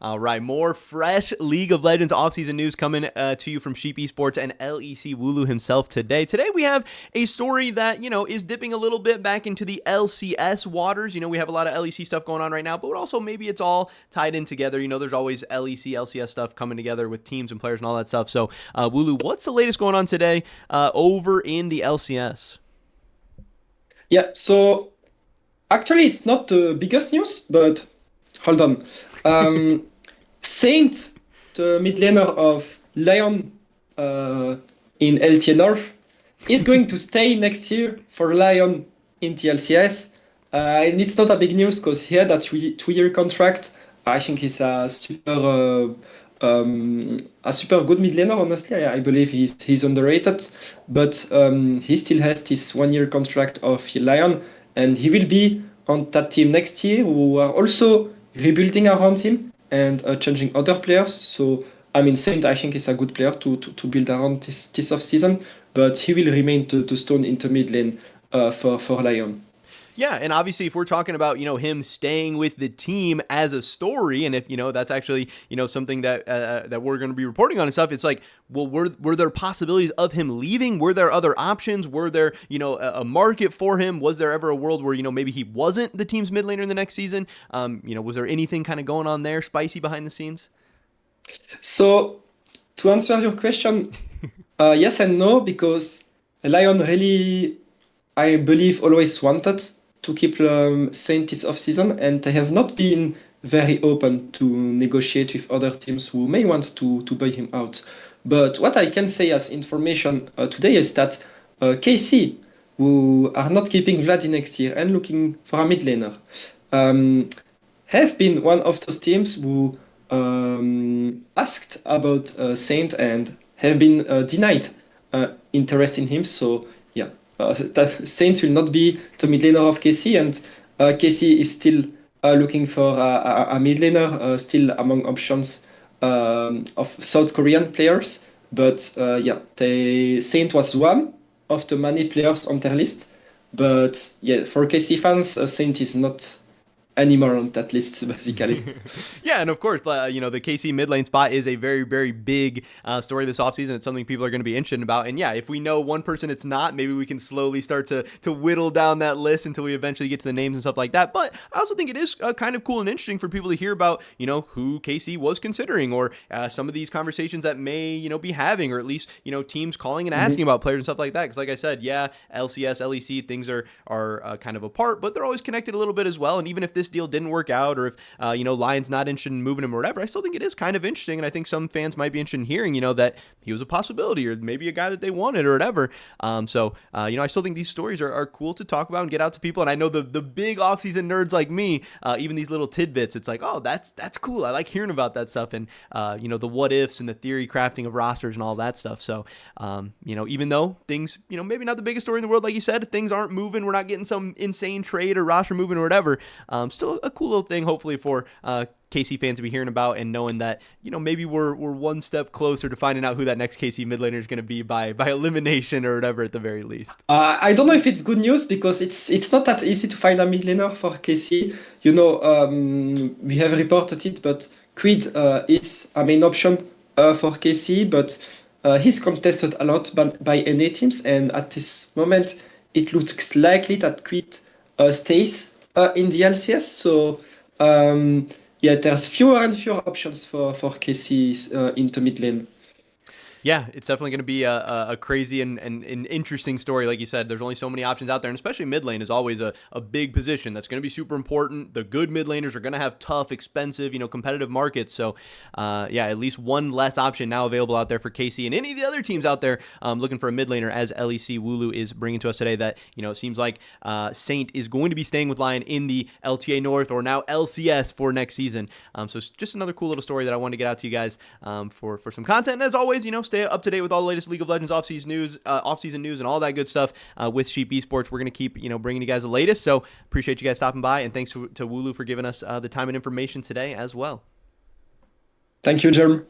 All right, more fresh League of Legends offseason news coming to you from Sheep Esports and LEC Wooloo himself today. Today we have a story that, is dipping a little bit back into the LCS waters. We have a lot of LEC stuff going on right now, but also maybe it's all tied in together. There's always LEC, LCS stuff coming together with teams and players and all that stuff. So, Wooloo, what's the latest going on today over in the LCS? Yeah, so actually it's not the biggest news, but hold on. Saint, the mid laner of Lyon in LTA North, is going to stay next year for Lyon in the LCS. And it's not a big news because he had a two-year contract. I think he's a super good mid laner, honestly. I believe he's underrated. But he still has this 1-year contract of Lyon, and he will be on that team next year, who are also rebuilding around him and changing other players. So, Saint, I think, is a good player to build around this off season, but he will remain to stone into mid lane for Lyon. Yeah, and obviously if we're talking about, him staying with the team as a story, and if, that's actually, something that that we're going to be reporting on and stuff, it's like, well, were there possibilities of him leaving? Were there other options? Were there, a market for him? Was there ever a world where, maybe he wasn't the team's mid laner in the next season? Was there anything kind of going on there, spicy behind the scenes? So, to answer your question, yes and no, because Lyon really, I believe, always wanted to keep Saint this off-season, and they have not been very open to negotiate with other teams who may want to buy him out. But what I can say as information today is that KC, who are not keeping Vladi next year and looking for a mid laner, have been one of those teams who asked about Saint and have been denied interest in him. So yeah, Saints will not be the mid laner of KC, and KC is still looking for a mid laner, still among options of South Korean players. But yeah, Saint was one of the many players on their list. But yeah, for KC fans, Saint is not anymore on that list, basically. Yeah, and of course, the KC mid lane spot is a very, very big story this offseason. It's something people are going to be interested about. And yeah, if we know one person it's not, maybe we can slowly start to whittle down that list until we eventually get to the names and stuff like that. But I also think it is kind of cool and interesting for people to hear about, who KC was considering, or some of these conversations that may, be having, or at least, teams calling and asking about players and stuff like that. Because like I said, yeah, LCS, LEC, things are kind of apart, but they're always connected a little bit as well. And even if this deal didn't work out, or if Lion's not interested in moving him or whatever, I still think it is kind of interesting, and I think some fans might be interested in hearing that he was a possibility, or maybe a guy that they wanted, or whatever. I still think these stories are cool to talk about and get out to people. And I know the big offseason nerds like me, even these little tidbits, it's like, oh, that's cool. I like hearing about that stuff, and the what ifs and the theory crafting of rosters and all that stuff. So even though things, maybe not the biggest story in the world, like you said, things aren't moving, we're not getting some insane trade or roster movement or whatever, still a cool little thing, hopefully, for KC fans to be hearing about, and knowing that maybe we're one step closer to finding out who that next KC mid laner is going to be by elimination or whatever, at the very least. I don't know if it's good news because it's not that easy to find a mid laner for KC. We have reported it, but Quid is a main option for KC, but he's contested a lot by NA teams, and at this moment it looks likely that Quid stays in the LCS. So yeah, there's fewer and fewer options for KC in the mid lane. Yeah, it's definitely going to be a crazy and an interesting story. Like you said, there's only so many options out there, and especially mid lane is always a big position that's going to be super important. The good mid laners are going to have tough, expensive, competitive markets. So, yeah, at least one less option now available out there for KC and any of the other teams out there looking for a mid laner, as LEC Wooloo is bringing to us today. That, it seems like Saint is going to be staying with Lyon in the LTA North, or now LCS, for next season. So it's just another cool little story that I wanted to get out to you guys for some content. And as always, stay up to date with all the latest League of Legends offseason news and all that good stuff with Sheep Esports. We're going to keep bringing you guys the latest. So appreciate you guys stopping by, and thanks to Wooloo for giving us the time and information today as well. Thank you, Jerm.